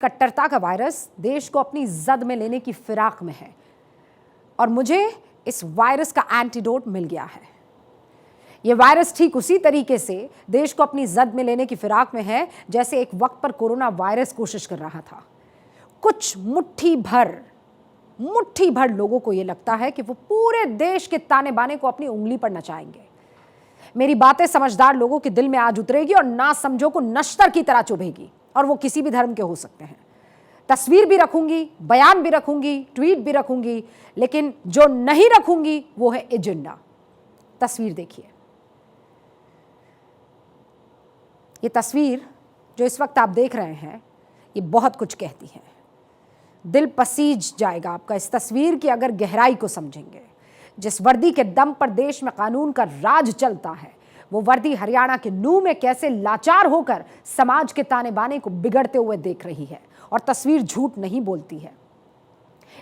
कट्टरता का वायरस देश को अपनी जद में लेने की फिराक में है और मुझे इस वायरस का एंटीडोट मिल गया है। यह वायरस ठीक उसी तरीके से देश को अपनी जद में लेने की फिराक में है जैसे एक वक्त पर कोरोना वायरस कोशिश कर रहा था। कुछ मुट्ठी भर लोगों को यह लगता है कि वो पूरे देश के ताने बाने को अपनी उंगली पर नचाएंगे। मेरी बातें समझदार लोगों के दिल में आज उतरेगी और ना समझो को नश्तर की तरह चुभेगी, और वो किसी भी धर्म के हो सकते हैं। तस्वीर भी रखूंगी, बयान भी रखूंगी, ट्वीट भी रखूंगी, लेकिन जो नहीं रखूंगी वो है एजेंडा। तस्वीर देखिए। ये तस्वीर जो इस वक्त आप देख रहे हैं ये बहुत कुछ कहती है। दिल पसीज जाएगा आपका इस तस्वीर की अगर गहराई को समझेंगे। जिस वर्दी के दम पर देश में कानून का राज चलता है, वो वर्दी हरियाणा के नूह में कैसे लाचार होकर समाज के ताने बाने को बिगड़ते हुए देख रही है। और तस्वीर झूठ नहीं बोलती है।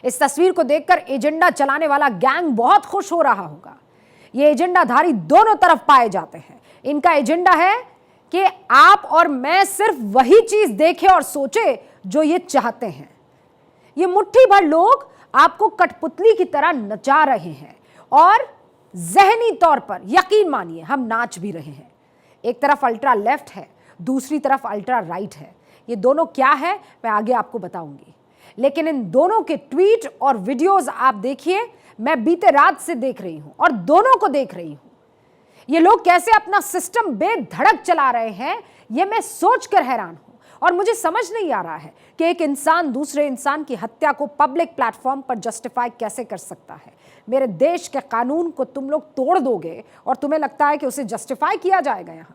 इस तस्वीर को देखकर एजेंडा चलाने वाला गैंग बहुत खुश हो रहा होगा। ये एजेंडाधारी दोनों तरफ पाए जाते हैं। इनका एजेंडा है कि आप और मैं सिर्फ वही चीज देखें और सोचे जो ये चाहते हैं। ये मुट्ठी भर लोग आपको कठपुतली की तरह नचा रहे हैं और जहनी तौर पर यकीन मानिए हम नाच भी रहे हैं। एक तरफ अल्ट्रा लेफ्ट है, दूसरी तरफ अल्ट्रा राइट है। ये दोनों क्या है मैं आगे आपको बताऊंगी, लेकिन इन दोनों के ट्वीट और वीडियोस आप देखिए। मैं बीते रात से देख रही हूं और दोनों को देख रही हूं। ये लोग कैसे अपना सिस्टम बेधड़क चला रहे हैं ये मैं सोचकर हैरान हूं। और मुझे समझ नहीं आ रहा है कि एक इंसान दूसरे इंसान की हत्या को पब्लिक प्लेटफॉर्म पर जस्टिफाई कैसे कर सकता है। मेरे देश के कानून को तुम लोग तोड़ दोगे और तुम्हें लगता है कि उसे जस्टिफाई किया जाएगा। यहां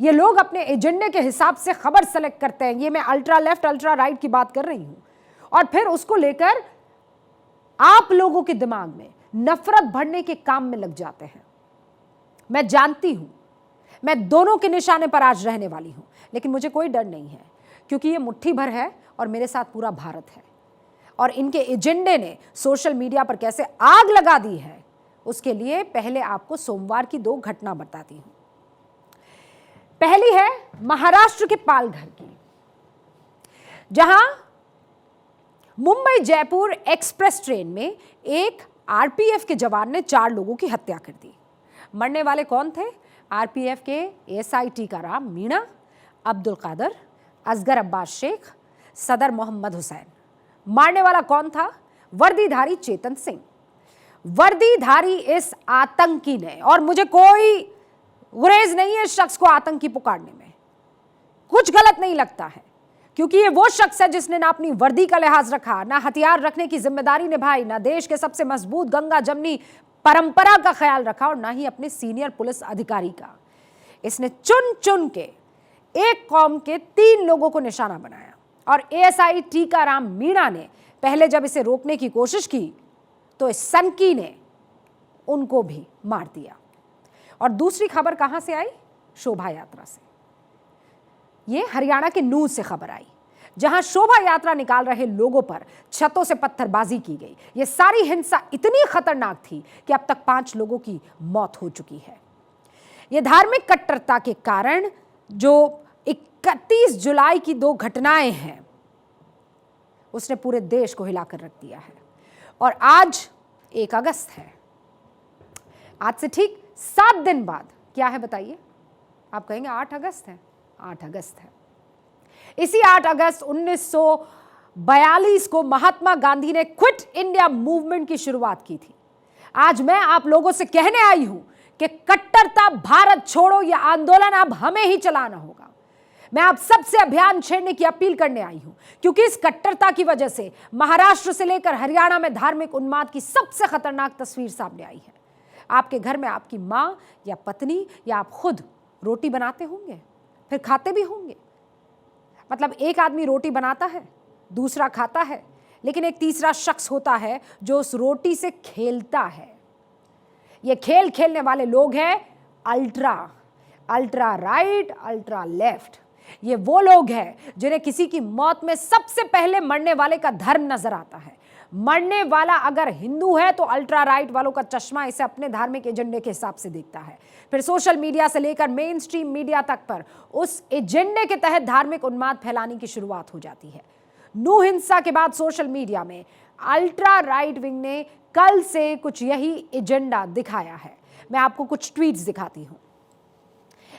ये लोग अपने एजेंडे के हिसाब से खबर सेलेक्ट करते हैं। ये मैं अल्ट्रा लेफ्ट अल्ट्रा राइट की बात कर रही हूं, और फिर उसको लेकर आप लोगों के दिमाग में नफरत भरने के काम में लग जाते हैं। मैं जानती हूं मैं दोनों के निशाने पर आज रहने वाली हूं, लेकिन मुझे कोई डर नहीं है क्योंकि ये मुट्ठी भर है और मेरे साथ पूरा भारत है। और इनके एजेंडे ने सोशल मीडिया पर कैसे आग लगा दी है उसके लिए पहले आपको सोमवार की 2 घटना बताती हूं। पहली है महाराष्ट्र के पालघर की, जहां मुंबई जयपुर एक्सप्रेस ट्रेन में एक आरपीएफ के जवान ने 4 लोगों की हत्या कर दी। मरने वाले कौन थे? आरपीएफ के एएसआई टीकाराम मीणा, अब्दुल कादर, असगर अब्बास शेख, सदर मोहम्मद हुसैन। मारने वाला कौन था? वर्दीधारी चेतन सिंह। वर्दीधारी इस आतंकी ने, और मुझे कोई गुरेज नहीं है इस शख्स को आतंकी पुकारने में, कुछ गलत नहीं लगता है, क्योंकि ये वो शख्स है जिसने ना अपनी वर्दी का लिहाज रखा, ना हथियार रखने की जिम्मेदारी निभाई, ना देश के सबसे मजबूत गंगा जमनी परंपरा का ख्याल रखा, और ना ही अपने सीनियर पुलिस अधिकारी का। इसने चुन चुन के एक कौम के 3 लोगों को निशाना बनाया, और एएसआई टीकाराम मीणा ने पहले जब इसे रोकने की कोशिश की तो इस सनकी ने उनको भी मार दिया। और दूसरी खबर कहां से आई? शोभा यात्रा से। यह हरियाणा के नूह से खबर आई, जहां शोभा यात्रा निकाल रहे लोगों पर छतों से पत्थरबाजी की गई। यह सारी हिंसा इतनी खतरनाक थी कि अब तक 5 लोगों की मौत हो चुकी है। यह धार्मिक कट्टरता के कारण जो 31 जुलाई की 2 घटनाएं हैं उसने पूरे देश को हिलाकर रख दिया है। और आज 1 अगस्त है। आज से ठीक 7 दिन बाद क्या है बताइए? आप कहेंगे 8 अगस्त है। 8 अगस्त है। इसी 8 अगस्त 1942 को महात्मा गांधी ने क्विट इंडिया मूवमेंट की शुरुआत की थी। आज मैं आप लोगों से कहने आई हूं कि कट्टरता भारत छोड़ो यह आंदोलन अब हमें ही चलाना होगा। मैं आप सबसे अभियान छेड़ने की अपील करने आई हूं, क्योंकि इस कट्टरता की वजह से महाराष्ट्र से लेकर हरियाणा में धार्मिक उन्माद की सबसे खतरनाक तस्वीर सामने आई है। आपके घर में आपकी मां या पत्नी या आप खुद रोटी बनाते होंगे, फिर खाते भी होंगे। मतलब एक आदमी रोटी बनाता है, दूसरा खाता है, लेकिन एक तीसरा शख्स होता है जो उस रोटी से खेलता है। ये खेल खेलने वाले लोग हैं अल्ट्रा राइट अल्ट्रा लेफ्ट। ये वो लोग हैं जिन्हें किसी की मौत में सबसे पहले मरने वाले का धर्म नजर आता है। मरने वाला अगर हिंदू है तो अल्ट्रा राइट वालों का चश्मा इसे अपने धार्मिक एजेंडे के हिसाब से देखता है। फिर सोशल मीडिया से लेकर मेन स्ट्रीम मीडिया तक पर उस एजेंडे के तहत धार्मिक उन्माद फैलाने की शुरुआत हो जाती है। नू हिंसा के बाद सोशल मीडिया में अल्ट्रा राइट विंग ने कल से कुछ यही एजेंडा दिखाया है। मैं आपको कुछ ट्वीट्स दिखाती हूं।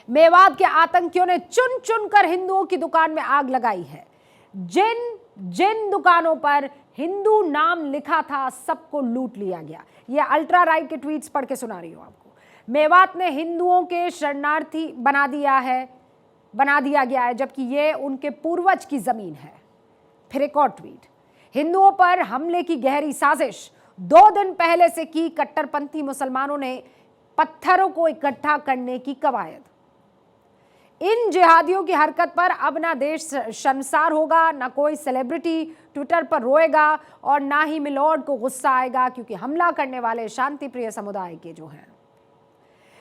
मेवात के आतंकियों ने चुन चुन कर हिंदुओं की दुकान में आग लगाई है। जिन जिन दुकानों पर हिंदू नाम लिखा था सबको लूट लिया गया। यह अल्ट्रा राइट के ट्वीट्स पढ़ के सुना रही हूं आपको। मेवात ने हिंदुओं के शरणार्थी बना दिया गया है, जबकि यह उनके पूर्वज की जमीन है। फिर एक और ट्वीट, हिंदुओं पर हमले की गहरी साजिश 2 दिन पहले से की कट्टरपंथी मुसलमानों ने पत्थरों को इकट्ठा करने की कवायद। इन जिहादियों की हरकत पर अब ना देश शर्मसार होगा, ना कोई सेलिब्रिटी ट्विटर पर रोएगा और ना ही मिलॉर्ड को गुस्सा आएगा, क्योंकि हमला करने वाले शांति प्रिय समुदाय के जो हैं।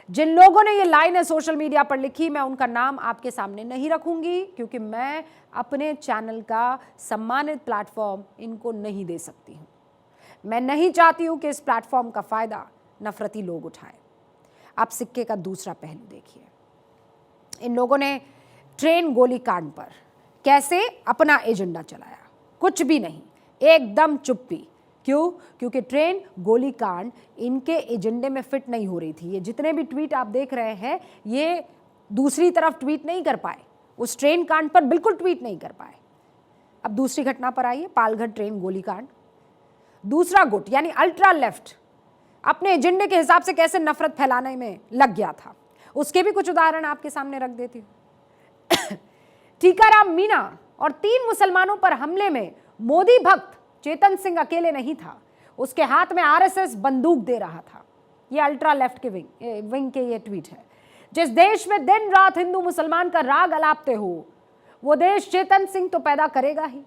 जिन लोगों ने ये लाइनें सोशल मीडिया पर लिखी, मैं उनका नाम आपके सामने नहीं रखूंगी, क्योंकि मैं अपने चैनल का सम्मानित प्लेटफॉर्म इनको नहीं दे सकती हूं। मैं नहीं चाहती हूं कि इस प्लेटफॉर्म का फायदा नफरती लोग उठाएं। आप सिक्के का दूसरा पहलू देखिए। इन लोगों ने ट्रेन गोलीकांड पर कैसे अपना एजेंडा चलाया, कुछ भी नहीं, एकदम चुप्पी। क्यों? क्योंकि ट्रेन गोलीकांड इनके एजेंडे में फिट नहीं हो रही थी। ये जितने भी ट्वीट आप देख रहे हैं, ये दूसरी तरफ ट्वीट नहीं कर पाए, उस ट्रेन कांड पर बिल्कुल ट्वीट नहीं कर पाए। अब दूसरी घटना पर आइए, पालघर ट्रेन गोलीकांड। दूसरा गुट यानी अल्ट्रा लेफ्ट अपने एजेंडे के हिसाब से कैसे नफरत फैलाने में लग गया था, उसके भी कुछ उदाहरण आपके सामने रख देती हूं। टीकाराम मीणा और 3 मुसलमानों पर हमले में मोदी भक्त चेतन सिंह अकेले नहीं था, उसके हाथ में आरएसएस बंदूक दे रहा था। यह अल्ट्रा लेफ्ट के विंग के ये ट्वीट है। जिस देश में दिन रात हिंदू मुसलमान का राग अलापते हो, वो देश चेतन सिंह तो पैदा करेगा ही।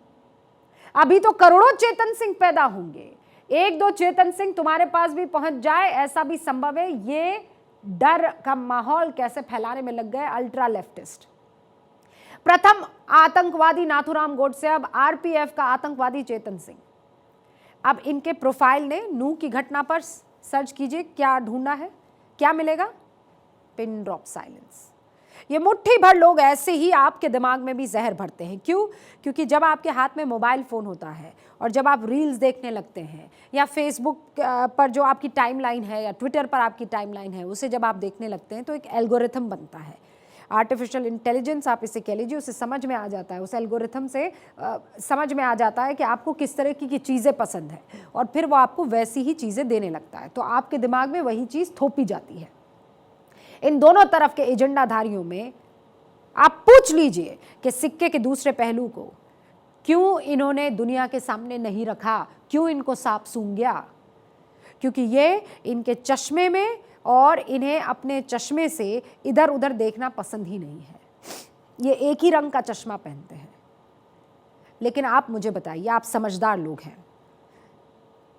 अभी तो करोड़ों चेतन सिंह पैदा होंगे। 1-2 चेतन सिंह तुम्हारे पास भी पहुंच जाए, ऐसा भी संभव है। ये डर का माहौल कैसे फैलाने में लग गए अल्ट्रा लेफ्टिस्ट। प्रथम आतंकवादी नाथूराम गोडसे, अब आरपीएफ का आतंकवादी चेतन सिंह। अब इनके प्रोफाइल ने नूह की घटना पर सर्च कीजिए, क्या ढूंढा है, क्या मिलेगा? Pin drop silence. ये मुट्ठी भर लोग ऐसे ही आपके दिमाग में भी जहर भरते हैं। क्यों? क्योंकि जब आपके हाथ में मोबाइल फ़ोन होता है और जब आप रील्स देखने लगते हैं, या फेसबुक पर जो आपकी टाइमलाइन है या ट्विटर पर आपकी टाइमलाइन है, उसे जब आप देखने लगते हैं तो एक एल्गोरिथम बनता है। आर्टिफिशियल इंटेलिजेंस आप इसे कह लीजिए, उसे समझ में आ जाता है, उस एल्गोरिथम से समझ में आ जाता है कि आपको किस तरह की चीज़ें पसंद है, और फिर वो आपको वैसी ही चीज़ें देने लगता है। तो आपके दिमाग में वही चीज़ थोपी जाती है। इन दोनों तरफ के एजेंडाधारियों में आप पूछ लीजिए कि सिक्के के दूसरे पहलू को क्यों इन्होंने दुनिया के सामने नहीं रखा, क्यों इनको सांप सूंघ गया? क्योंकि ये इनके चश्मे में, और इन्हें अपने चश्मे से इधर उधर देखना पसंद ही नहीं है। ये एक ही रंग का चश्मा पहनते हैं। लेकिन आप मुझे बताइए, आप समझदार लोग हैं,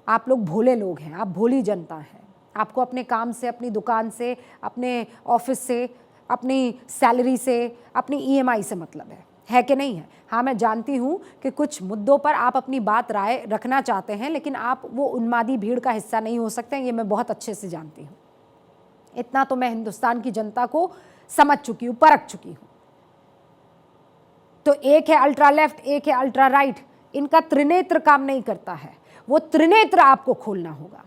आप लोग भोले लोग हैं, आप भोली जनता हैं। आपको अपने काम से, अपनी दुकान से, अपने ऑफिस से, अपनी सैलरी से, अपनी ईएमआई से मतलब है कि नहीं है? हाँ, मैं जानती हूँ कि कुछ मुद्दों पर आप अपनी बात राय रखना चाहते हैं, लेकिन आप वो उन्मादी भीड़ का हिस्सा नहीं हो सकते, ये मैं बहुत अच्छे से जानती हूँ। इतना तो मैं हिंदुस्तान की जनता को समझ चुकी हूँ, परख चुकी हूँ। तो एक है अल्ट्रा लेफ्ट, एक है अल्ट्रा राइट। इनका त्रिनेत्र काम नहीं करता है, वो त्रिनेत्र आपको खोलना होगा।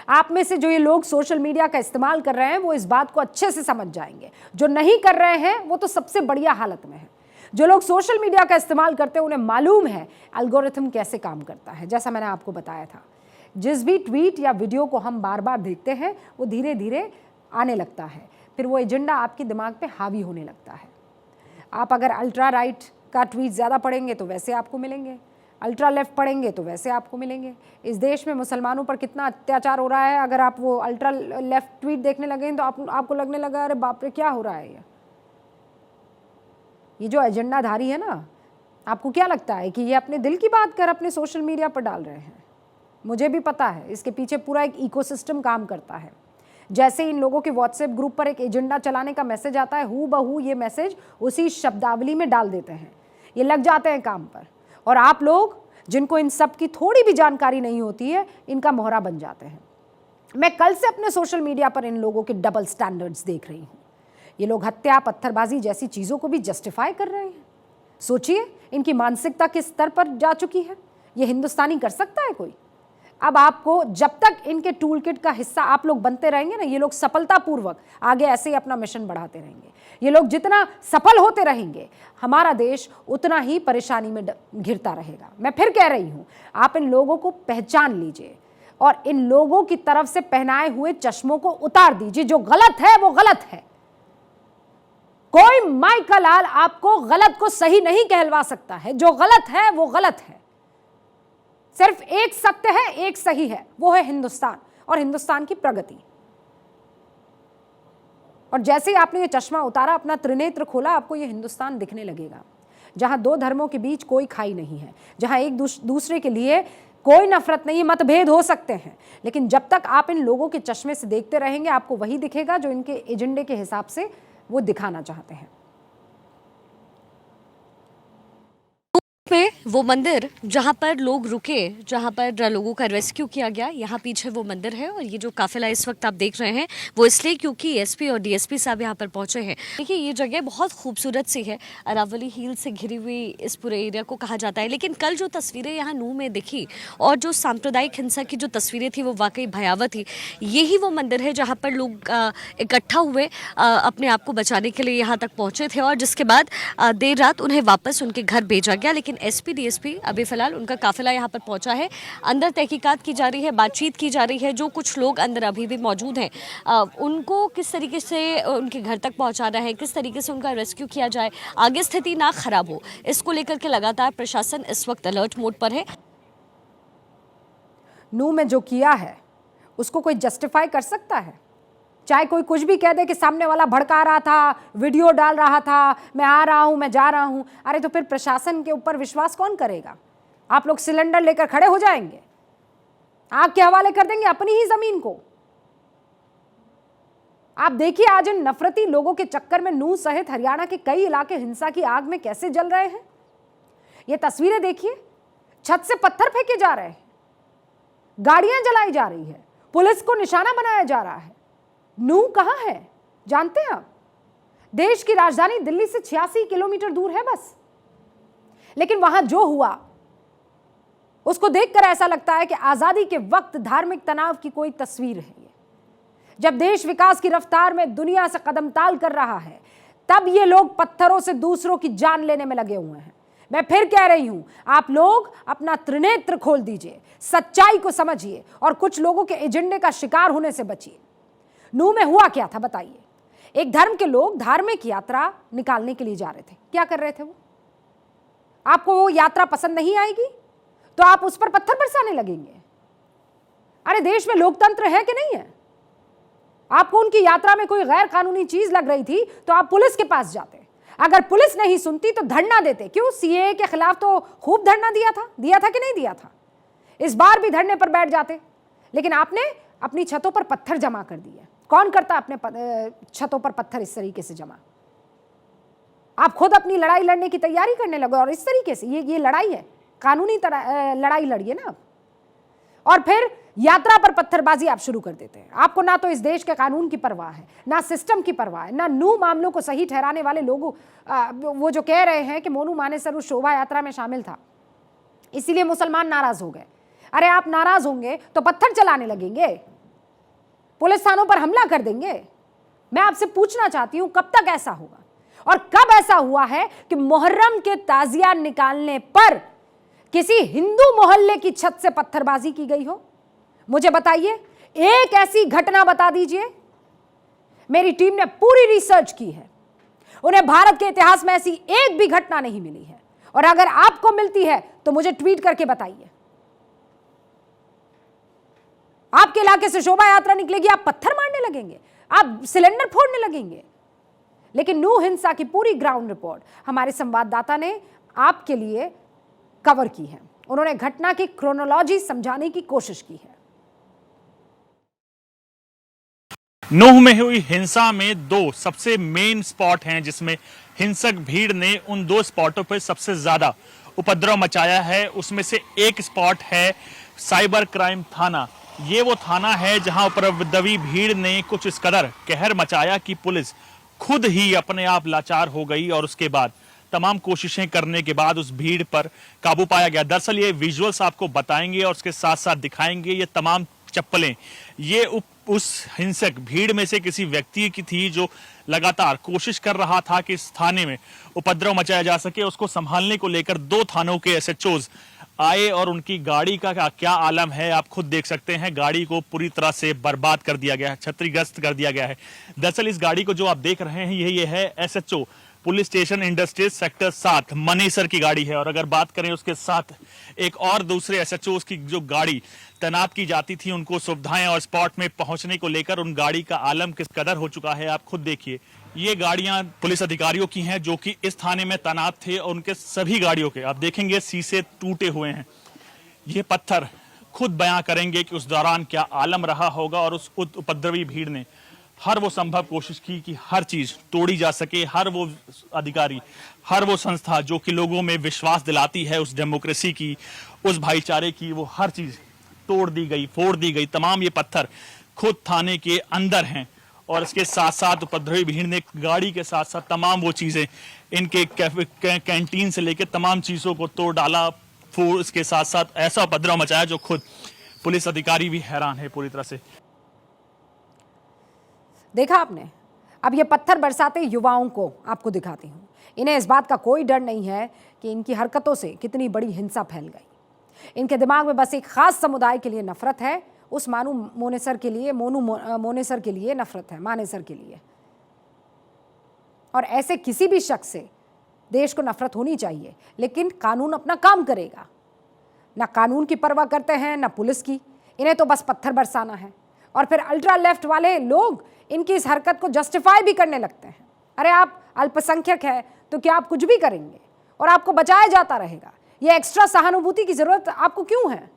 आप में से जो ये लोग सोशल मीडिया का इस्तेमाल कर रहे हैं, वो इस बात को अच्छे से समझ जाएंगे। जो नहीं कर रहे हैं वो तो सबसे बढ़िया हालत में है। जो लोग सोशल मीडिया का इस्तेमाल करते हैं, उन्हें मालूम है एल्गोरिथम कैसे काम करता है। जैसा मैंने आपको बताया था, जिस भी ट्वीट या वीडियो को हम बार बार देखते हैं, वो धीरे धीरे आने लगता है, फिर वो एजेंडा आपके दिमाग पे हावी होने लगता है। आप अगर अल्ट्रा राइट का ट्वीट ज़्यादा पढ़ेंगे तो वैसे आपको मिलेंगे, अल्ट्रा लेफ्ट पढ़ेंगे तो वैसे आपको मिलेंगे। इस देश में मुसलमानों पर कितना अत्याचार हो रहा है, अगर आप वो अल्ट्रा लेफ्ट ट्वीट देखने लगे तो आपको लगने लगा, अरे बाप रे, क्या हो रहा है ये जो एजेंडाधारी है ना, आपको क्या लगता है कि ये अपने दिल की बात कर अपने सोशल मीडिया पर डाल रहे हैं? मुझे भी पता है, इसके पीछे पूरा एक इकोसिस्टम काम करता है। जैसे इन लोगों के व्हाट्सएप ग्रुप पर एक एजेंडा चलाने का मैसेज आता है, हू बहू ये मैसेज उसी शब्दावली में डाल देते हैं, ये लग जाते हैं काम पर। और आप लोग जिनको इन सब की थोड़ी भी जानकारी नहीं होती है, इनका मोहरा बन जाते हैं। मैं कल से अपने सोशल मीडिया पर इन लोगों के डबल स्टैंडर्ड्स देख रही हूँ। ये लोग हत्या, पत्थरबाजी जैसी चीज़ों को भी जस्टिफाई कर रहे हैं। सोचिए इनकी मानसिकता किस स्तर पर जा चुकी है। ये हिंदुस्तानी कर सकता है कोई? अब आपको जब तक इनके टूल किट का हिस्सा आप लोग बनते रहेंगे ना, ये लोग सफलतापूर्वक आगे ऐसे ही अपना मिशन बढ़ाते रहेंगे। ये लोग जितना सफल होते रहेंगे, हमारा देश उतना ही परेशानी में घिरता रहेगा। मैं फिर कह रही हूं, आप इन लोगों को पहचान लीजिए और इन लोगों की तरफ से पहनाए हुए चश्मों को उतार दीजिए। जो गलत है वो गलत है। कोई माई का लाल आपको गलत को सही नहीं कहलवा सकता है। जो गलत है वो गलत है। सिर्फ एक सत्य है, एक सही है, वो है हिंदुस्तान और हिंदुस्तान की प्रगति। और जैसे ही आपने ये चश्मा उतारा, अपना त्रिनेत्र खोला, आपको ये हिंदुस्तान दिखने लगेगा जहां दो धर्मों के बीच कोई खाई नहीं है, जहां एक दूसरे के लिए कोई नफरत नहीं। मतभेद हो सकते हैं, लेकिन जब तक आप इन लोगों के चश्मे से देखते रहेंगे, आपको वही दिखेगा जो इनके एजेंडे के हिसाब से वो दिखाना चाहते हैं। पे वो मंदिर जहाँ पर लोग रुके, जहाँ पर लोगों का रेस्क्यू किया गया, यहाँ पीछे वो मंदिर है। और ये जो काफिला इस वक्त आप देख रहे हैं वो इसलिए क्योंकि एसपी और डीएसपी साहब यहाँ पर पहुंचे हैं। देखिए ये जगह बहुत खूबसूरत सी है, अरावली हिल से घिरी हुई इस पूरे एरिया को कहा जाता है। लेकिन कल जो तस्वीरें यहाँ नूह में दिखी और जो सांप्रदायिक हिंसा की जो तस्वीरें थी वो वाकई भयावह थी। यही वो मंदिर है जहाँ पर लोग इकट्ठा हुए अपने आप को बचाने के लिए यहाँ तक पहुँचे थे और जिसके बाद देर रात उन्हें वापस उनके घर भेजा गया। लेकिन एसपी डीएसपी अभी फिलहाल उनका काफिला यहाँ पर पहुंचा है। अंदर तहकीकात की जा रही है, बातचीत की जा रही है। जो कुछ लोग अंदर अभी भी मौजूद हैं उनको किस तरीके से उनके घर तक पहुंचाना है, किस तरीके से उनका रेस्क्यू किया जाए, आगे स्थिति ना खराब हो, इसको लेकर के लगातार प्रशासन इस वक्त अलर्ट मोड पर है। नूह में जो किया है उसको कोई जस्टिफाई कर सकता है? चाहे कोई कुछ भी कह दे कि सामने वाला भड़का रहा था, वीडियो डाल रहा था, मैं आ रहा हूं, मैं जा रहा हूं। अरे तो फिर प्रशासन के ऊपर विश्वास कौन करेगा? आप लोग सिलेंडर लेकर खड़े हो जाएंगे, आग के हवाले कर देंगे अपनी ही जमीन को। आप देखिए आज इन नफरती लोगों के चक्कर में नूह सहित हरियाणा के कई इलाके हिंसा की आग में कैसे जल रहे हैं। ये तस्वीरें देखिए, छत से पत्थर फेंके जा रहे हैं, गाड़ियां जलाई जा रही है, पुलिस को निशाना बनाया जा रहा है। नूह कहां है जानते हैं आप? देश की राजधानी दिल्ली से 86 किलोमीटर दूर है बस। लेकिन वहां जो हुआ उसको देखकर ऐसा लगता है कि आजादी के वक्त धार्मिक तनाव की कोई तस्वीर है ये। जब देश विकास की रफ्तार में दुनिया से कदम ताल कर रहा है, तब ये लोग पत्थरों से दूसरों की जान लेने में लगे हुए हैं। मैं फिर कह रही हूं, आप लोग अपना त्रिनेत्र खोल दीजिए, सच्चाई को समझिए और कुछ लोगों के एजेंडे का शिकार होने से बचिए। नूह में हुआ क्या था बताइए? एक धर्म के लोग धार्मिक यात्रा निकालने के लिए जा रहे थे। क्या कर रहे थे वो? आपको वो यात्रा पसंद नहीं आएगी तो आप उस पर पत्थर बरसाने लगेंगे। अरे देश में लोकतंत्र है कि नहीं है? आपको उनकी यात्रा में कोई गैर कानूनी चीज लग रही थी तो आप पुलिस के पास जाते। अगर पुलिस नहीं सुनती तो धरना देते। क्यों? सीएए के खिलाफ तो खूब धरना दिया था कि नहीं दिया था? इस बार भी धरने पर बैठ जाते। लेकिन आपने अपनी छतों पर पत्थर जमा कर दिए। कौन करता अपने छतों पर पत्थर इस तरीके से जमा? आप खुद अपनी लड़ाई लड़ने की तैयारी करने लगे और इस तरीके से ये लड़ाई है, कानूनी लड़ाई लड़िए ना आप। और फिर यात्रा पर पत्थरबाजी आप शुरू कर देते हैं। आपको ना तो इस देश के कानून की परवाह है, ना सिस्टम की परवाह है, ना नूह मामलों को सही ठहराने वाले लोगों वो जो कह रहे हैं कि मोनू मानेसर उस शोभा यात्रा में शामिल था इसीलिए मुसलमान नाराज हो गए। अरे आप नाराज होंगे तो पत्थर चलाने लगेंगे, पुलिस थानों पर हमला कर देंगे। मैं आपसे पूछना चाहती हूं कब तक ऐसा होगा? और कब ऐसा हुआ है कि मुहर्रम के ताजिया निकालने पर किसी हिंदू मोहल्ले की छत से पत्थरबाजी की गई हो? मुझे बताइए, एक ऐसी घटना बता दीजिए। मेरी टीम ने पूरी रिसर्च की है, उन्हें भारत के इतिहास में ऐसी एक भी घटना नहीं मिली है। और अगर आपको मिलती है तो मुझे ट्वीट करके बताइए। आपके इलाके से शोभा यात्रा निकलेगी, आप पत्थर मारने लगेंगे, आप सिलेंडर फोड़ने लगेंगे। लेकिन नूह हिंसा की पूरी ग्राउंड रिपोर्ट हमारे संवाददाता ने आपके लिए कवर की है। उन्होंने घटना की क्रोनोलॉजी समझाने की कोशिश की है। नूह में हुई हिंसा में दो सबसे मेन स्पॉट हैं जिसमें हिंसक भीड़ ने उन दो स्पॉटों पर सबसे ज्यादा उपद्रव मचाया है। उसमें से एक स्पॉट है साइबर क्राइम थाना। ये वो थाना है जहां उपद्रवी भीड़ ने कुछ इस कदर कहर मचाया कि पुलिस खुद ही अपने आप लाचार हो गई और उसके बाद तमाम कोशिशें करने के बाद उस भीड़ पर काबू पाया गया। दरअसल ये विजुअल्स आपको बताएंगे और उसके साथ साथ दिखाएंगे ये तमाम चप्पलें ये उस हिंसक भीड़ में से किसी व्यक्ति की थी जो लगातार कोशिश कर रहा था कि इस थाने में उपद्रव मचाया जा सके। उसको संभालने को लेकर 2 थानों के एसएचओज आए और उनकी गाड़ी का क्या आलम है आप खुद देख सकते हैं। गाड़ी को पूरी तरह से बर्बाद कर दिया गया है, क्षतिग्रस्त कर दिया गया है। दरअसल इस गाड़ी को जो आप देख रहे हैं ये है SHO police station industries sector 7 Manesar की गाड़ी है। और अगर बात करें उसके साथ एक और दूसरे एसएचओ की जो गाड़ी तैनात की जाती थी उनको सुविधाएं और स्पॉट में पहुंचने को लेकर उन गाड़ी का आलम किस कदर हो चुका है आप खुद देखिए। ये गाड़ियां पुलिस अधिकारियों की हैं जो कि इस थाने में तैनात थे और उनके सभी गाड़ियों के आप देखेंगे शीशे टूटे हुए हैं। ये पत्थर खुद बयां करेंगे कि उस दौरान क्या आलम रहा होगा और उस उपद्रवी भीड़ ने हर वो संभव कोशिश की कि हर चीज तोड़ी जा सके। हर वो अधिकारी, हर वो संस्था जो कि लोगों में विश्वास दिलाती है उस डेमोक्रेसी की, उस भाईचारे की, वो हर चीज तोड़ दी गई, फोड़ दी गई। तमाम ये पत्थर खुद थाने के अंदर हैं और इसके साथ साथ उपद्रवी भीड़ ने गाड़ी के साथ साथ तमाम वो चीजें इनके कैंटीन से लेकर तमाम चीजों को तोड़ डाला, फोड़। इसके साथ साथ ऐसा उपद्रव मचाया जो खुद पुलिस अधिकारी भी हैरान है पूरी तरह से। देखा आपने। अब ये पत्थर बरसाते युवाओं को आपको दिखाती हूँ। इन्हें इस बात का कोई डर नहीं है कि इनकी हरकतों से कितनी बड़ी हिंसा फैल गई। इनके दिमाग में बस एक खास समुदाय के लिए नफरत है, उस मोनू मोनेसर के लिए नफरत है, मानेसर के लिए। और ऐसे किसी भी शख्स से देश को नफरत होनी चाहिए, लेकिन कानून अपना काम करेगा। ना कानून की परवाह करते हैं ना पुलिस की। इन्हें तो बस पत्थर बरसाना है। और फिर अल्ट्रा लेफ्ट वाले लोग इनकी इस हरकत को जस्टिफाई भी करने लगते हैं। अरे आप अल्पसंख्यक हैं तो क्या आप कुछ भी करेंगे और आपको बचाया जाता रहेगा। ये एक्स्ट्रा सहानुभूति की जरूरत आपको क्यों है?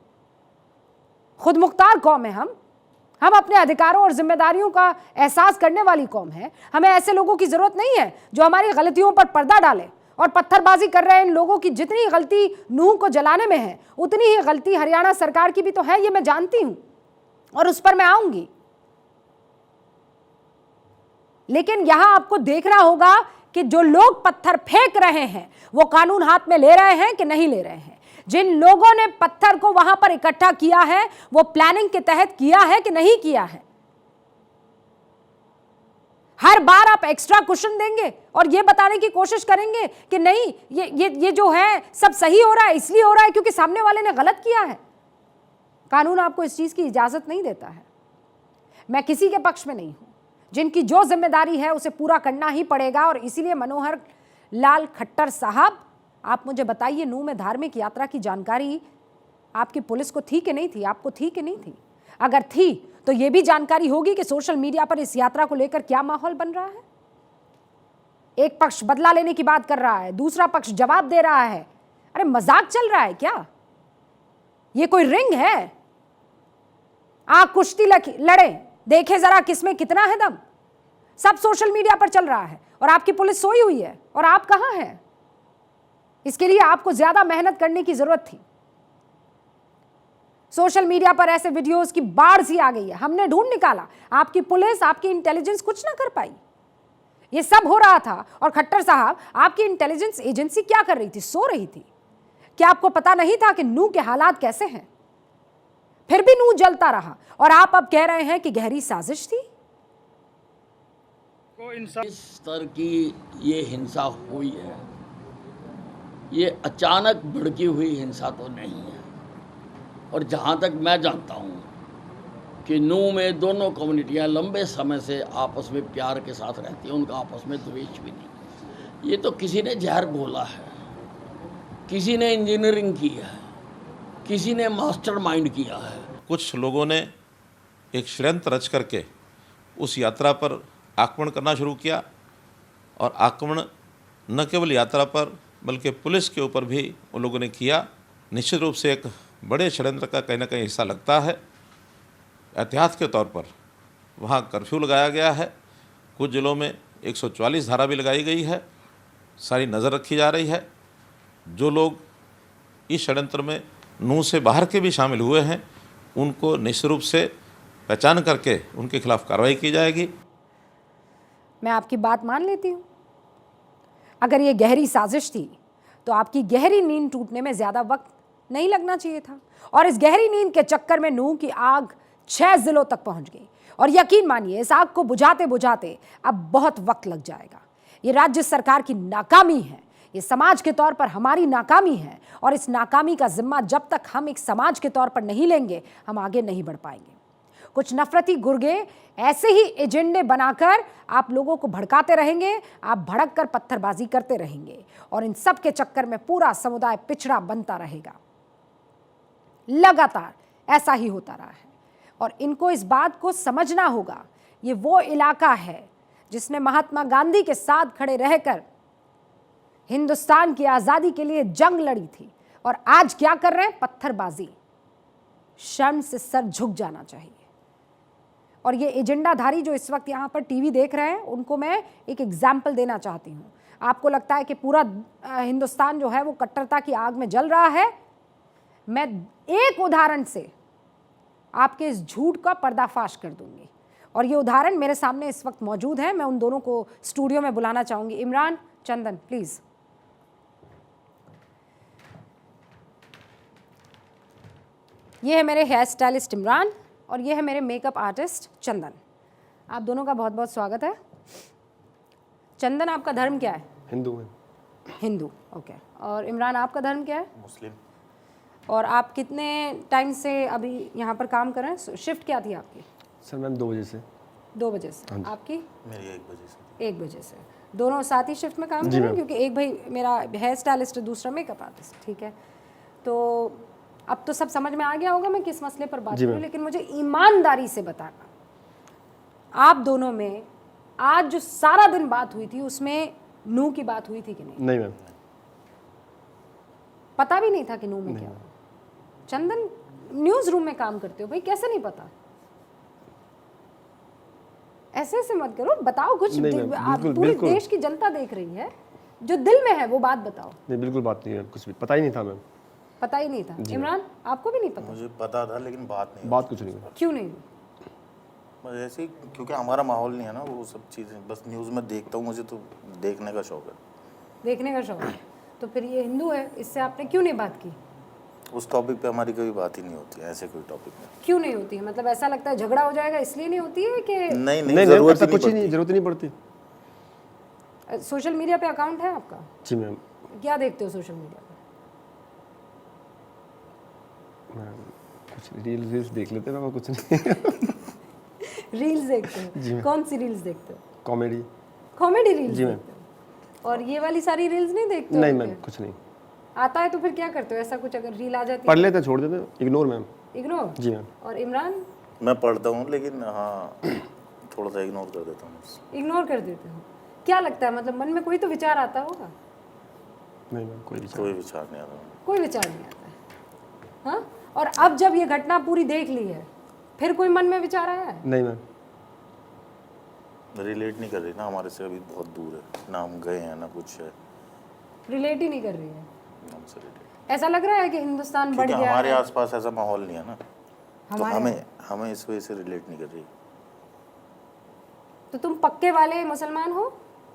खुद मुख्तार कौम है हम अपने अधिकारों और जिम्मेदारियों का एहसास करने वाली कौम है। हमें ऐसे लोगों की जरूरत नहीं है जो हमारी गलतियों पर पर्दा डालें। और पत्थरबाजी कर रहे इन लोगों की जितनी गलती नूह को जलाने में है उतनी ही गलती हरियाणा सरकार की भी तो है, ये मैं जानती हूं और उस पर मैं आऊंगी। लेकिन यहां आपको देखना होगा कि जो लोग पत्थर फेंक रहे हैं वो कानून हाथ में ले रहे हैं कि नहीं ले रहे हैं। जिन लोगों ने पत्थर को वहां पर इकट्ठा किया है वो प्लानिंग के तहत किया है कि नहीं किया है। हर बार आप एक्स्ट्रा क्वेश्चन देंगे और ये बताने की कोशिश करेंगे कि नहीं ये जो है सब सही हो रहा है, इसलिए हो रहा है क्योंकि सामने वाले ने गलत किया है। कानून आपको इस चीज की इजाजत नहीं देता है। मैं किसी के पक्ष में नहीं हूं। जिनकी जो जिम्मेदारी है उसे पूरा करना ही पड़ेगा। और इसीलिए मनोहर लाल खट्टर साहब, आप मुझे बताइए, नूह में धार्मिक यात्रा की जानकारी आपकी पुलिस को थी कि नहीं थी? आपको थी कि नहीं थी? अगर थी तो यह भी जानकारी होगी कि सोशल मीडिया पर इस यात्रा को लेकर क्या माहौल बन रहा है। एक पक्ष बदला लेने की बात कर रहा है, दूसरा पक्ष जवाब दे रहा है। अरे मजाक चल रहा है क्या? ये कोई रिंग है? आप कुश्ती लड़े, देखे जरा किसमें कितना है दम। सब सोशल मीडिया पर चल रहा है और आपकी पुलिस सोई हुई है और आप कहां हैं? इसके लिए आपको ज्यादा मेहनत करने की जरूरत थी। सोशल मीडिया पर ऐसे वीडियोस की बाढ़ सी आ गई है, हमने ढूंढ निकाला। आपकी पुलिस, आपकी इंटेलिजेंस कुछ ना कर पाई। ये सब हो रहा था और खट्टर साहब, आपकी इंटेलिजेंस एजेंसी क्या कर रही थी? सो रही थी। क्या आपको पता नहीं था कि नूह के हालात कैसे हैं? फिर भी नूह जलता रहा और आप अब कह रहे हैं कि गहरी साजिश थी। इस स्तर की ये हिंसा हुई है, ये अचानक भड़की हुई हिंसा तो नहीं है। और जहाँ तक मैं जानता हूँ कि नूह में दोनों कम्युनिटियाँ लंबे समय से आपस में प्यार के साथ रहती हैं, उनका आपस में द्वेष भी नहीं। ये तो किसी ने जहर घोला है, किसी ने इंजीनियरिंग की है, किसी ने मास्टरमाइंड किया है। कुछ लोगों ने एक षड्यंत्र रच करके उस यात्रा पर आक्रमण करना शुरू किया और आक्रमण न केवल यात्रा पर बल्कि पुलिस के ऊपर भी उन लोगों ने किया। निश्चित रूप से एक बड़े षड्यंत्र का कहीं ना कहीं हिस्सा लगता है। एहतियात के तौर पर वहाँ कर्फ्यू लगाया गया है, कुछ ज़िलों में 144 धारा भी लगाई गई है, सारी नज़र रखी जा रही है। जो लोग इस षड्यंत्र में नूह से बाहर के भी शामिल हुए हैं उनको निश्चित रूप से पहचान करके उनके खिलाफ कार्रवाई की जाएगी। मैं आपकी बात मान लेती हूँ। अगर ये गहरी साजिश थी तो आपकी गहरी नींद टूटने में ज़्यादा वक्त नहीं लगना चाहिए था, और इस गहरी नींद के चक्कर में नूह की आग 6 जिलों तक पहुंच गई। और यकीन मानिए इस आग को बुझाते बुझाते अब बहुत वक्त लग जाएगा। ये राज्य सरकार की नाकामी है, ये समाज के तौर पर हमारी नाकामी है, और इस नाकामी का जिम्मा जब तक हम एक समाज के तौर पर नहीं लेंगे हम आगे नहीं बढ़ पाएंगे। कुछ नफरती गुर्गे ऐसे ही एजेंडे बनाकर आप लोगों को भड़काते रहेंगे, आप भड़क कर पत्थरबाजी करते रहेंगे, और इन सब के चक्कर में पूरा समुदाय पिछड़ा बनता रहेगा। लगातार ऐसा ही होता रहा है, और इनको इस बात को समझना होगा। ये वो इलाका है जिसने महात्मा गांधी के साथ खड़े रहकर हिंदुस्तान की आज़ादी के लिए जंग लड़ी थी, और आज क्या कर रहे हैं? पत्थरबाजी। शर्म से सर झुक जाना चाहिए। और ये एजेंडाधारी जो इस वक्त यहाँ पर टीवी देख रहे हैं उनको मैं एक एग्जाम्पल देना चाहती हूँ। आपको लगता है कि पूरा हिंदुस्तान जो है वो कट्टरता की आग में जल रहा है? मैं एक उदाहरण से आपके इस झूठ का पर्दाफाश कर दूंगी, और ये उदाहरण मेरे सामने इस वक्त मौजूद है। मैं उन दोनों को स्टूडियो में बुलाना चाहूंगी। इमरान, चंदन, प्लीज। ये है मेरे हेयर स्टाइलिस्ट इमरान, और ये है मेरे मेकअप आर्टिस्ट चंदन। आप दोनों का बहुत बहुत स्वागत है। चंदन, आपका धर्म क्या है? हिंदू है। हिंदू, ओके। और इमरान, आपका धर्म क्या है? मुस्लिम। और आप कितने टाइम से अभी यहाँ पर काम कर रहे हैं? शिफ्ट क्या थी आपकी? सर मैम 2 बजे से। 2 बजे से। आपकी? मेरी 1 बजे से। 1 बजे से। दोनों साथ ही शिफ्ट में काम कर रहे हैं? क्योंकि एक भाई मेरा हेयर स्टाइलिस्ट है, दूसरा मेकअप आर्टिस्ट, ठीक है। तो अब तो सब समझ में आ गया होगा मैं किस मसले पर बात करूँ, लेकिन मुझे ईमानदारी से बताना, आप दोनों में आज जो सारा दिन बात हुई थी उसमें नूह की बात हुई थी कि नहीं? नहीं मैम। पता भी नहीं था कि नूह में क्या हुआ? चंदन, न्यूज़ रूम में काम करते हो भाई, कैसे नहीं पता? ऐसे ऐसे मत करो, बताओ कुछ। आप पूरे देश की जनता देख रही है, जो दिल में है वो बात बताओ। नहीं, बिल्कुल बात नहीं है, कुछ भी पता ही नहीं था मैम। पता ही नहीं था। इमरान, आपको भी नहीं पता? मुझे पता था लेकिन बात कुछ नहीं। क्यों नहीं? बस ऐसे ही, क्योंकि हमारा माहौल नहीं है ना वो सब चीज़ें। बस न्यूज़ में देखता हूँ, मुझे तो देखने का शौक है। देखने का शौक है? तो फिर ये हिंदू है, इससे आपने क्यों नहीं बात की? उस टॉपिक पे हमारी कभी बात ही नहीं होती है, ऐसे कोई टॉपिक में। क्यों नहीं होती है? मतलब ऐसा लगता है झगड़ा हो जाएगा इसलिए नहीं होती है कि? नहीं, जरूरत ही नहीं पड़ती। सोशल मीडिया पे अकाउंट है आपका? जी मैम। क्या देखते हो सोशल मीडिया पे? कुछ रील्स देख लेते हैं, कुछ नहीं। रील्स देखते हो? कौन सी रील्स देखते हो? कॉमेडी रील्स देखते हो? और ये वाली सारी रील्स नहीं देखते हो? नहीं मैम, कुछ नहीं आता है तो फिर क्या करते हो? ऐसा कुछ अगर रील आ जाती है पढ़ लेते हैं, छोड़ देते हैं। Ignore ma'am. इग्नोर? जी मैम। और इमरान? मैं पढ़ता हूँ लेकिन हाँ थोड़ा सा इग्नोर कर देता हूँ। इग्नोर कर देते हो? क्या लगता है, मतलब मन में कोई तो विचार आता होगा? नहीं मैम, कोई विचार नहीं आता। कोई विचार नहीं आता है? हाँ? और अब जब ये घटना पूरी देख ली है फिर कोई मन में विचार आया है? नहीं मैम। रिलेट नहीं कर रही ना, हमारे से अभी बहुत दूर है ना, हम गए हैं ना कुछ है। रिलेट ही नहीं कर रही है? हमसे रिलेट। ऐसा लग रहा है कि हिंदुस्तान बढ़ गया हमारे है? आसपास ऐसा माहौल नहीं है ना, तो हमें इस वजह से रिलेट नहीं कर रही। तो तुम पक्के वाले मुसलमान हो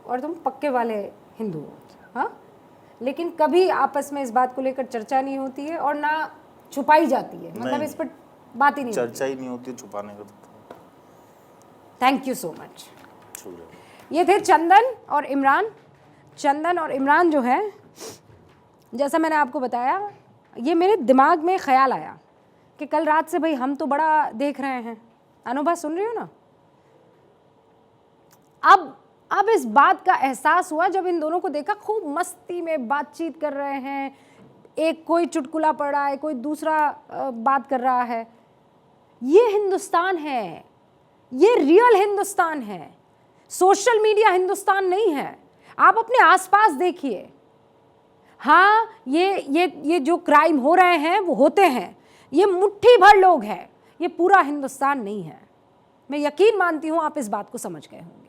और तुम पक्के वाले हिंदू हो, हाँ? लेकिन कभी आपस में इस बात को लेकर चर्चा नहीं होती है और ना छुपाई जाती है, मतलब इस पर बात ही नहीं चर्चा ही नहीं होती, छुपाने का तो। Thank you so much. ये थे चंदन और इमरान। चंदन और इमरान जो है, जैसा मैंने आपको बताया, ये मेरे दिमाग में ख्याल आया कि कल रात से भाई हम तो बड़ा देख रहे हैं। अनुभा, सुन रही हो ना? अब इस बात का एहसास हुआ जब इन दोनों को देखा, खूब मस्ती में बातचीत कर रहे हैं, एक कोई चुटकुला पढ़ रहा है, कोई दूसरा बात कर रहा है। ये हिंदुस्तान है, ये रियल हिंदुस्तान है, सोशल मीडिया हिंदुस्तान नहीं है। आप अपने आसपास देखिए, हाँ ये जो क्राइम हो रहे हैं वो होते हैं, ये मुट्ठी भर लोग हैं, ये पूरा हिंदुस्तान नहीं है। मैं यकीन मानती हूँ आप इस बात को समझ गए होंगे।